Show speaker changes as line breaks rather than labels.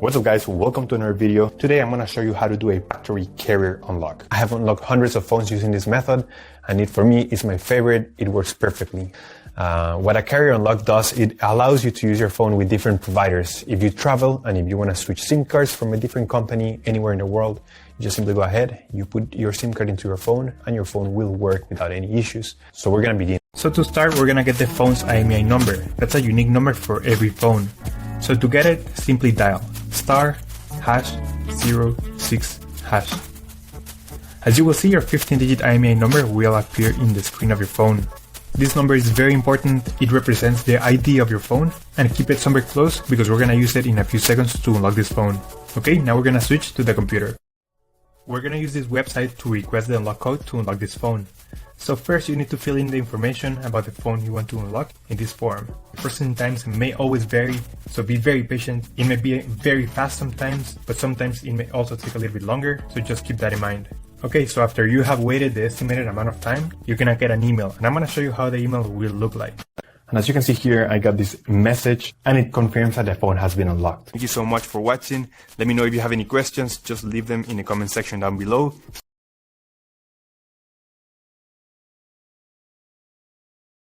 What's up guys, welcome to another video. Today I'm going to show you how to do a factory carrier unlock. I have unlocked hundreds of phones using this method and for me it's my favorite. It works perfectly. What a carrier unlock does, it allows you to use your phone with different providers. If you travel and if you want to switch SIM cards from a different company anywhere in the world, you just simply go ahead, you put your SIM card into your phone and your phone will work without any issues. So we're going to begin.
So to start, we're going to get the phone's IMEI number. That's a unique number for every phone. So to get it, simply dial *#06#. As you will see, your 15-digit IMEI number will appear in the screen of your phone. This number is very important. It represents the ID of your phone, and keep it somewhere close because we're going to use it in a few seconds to unlock this phone. Okay, now we're going to switch to the computer. We're going to use this website to request the unlock code to unlock this phone. So first you need to fill in the information about the phone you want to unlock in this form. Processing times may always vary, so be very patient. It may be very fast sometimes, but sometimes it may also take a little bit longer, so just keep that in mind. Okay, so after you have waited the estimated amount of time, you're gonna get an email, and I'm gonna show you how the email will look like.
And as you can see here, I got this message and it confirms that the phone has been unlocked.
Thank you so much for watching. Let me know if you have any questions, just leave them in the comment section down below.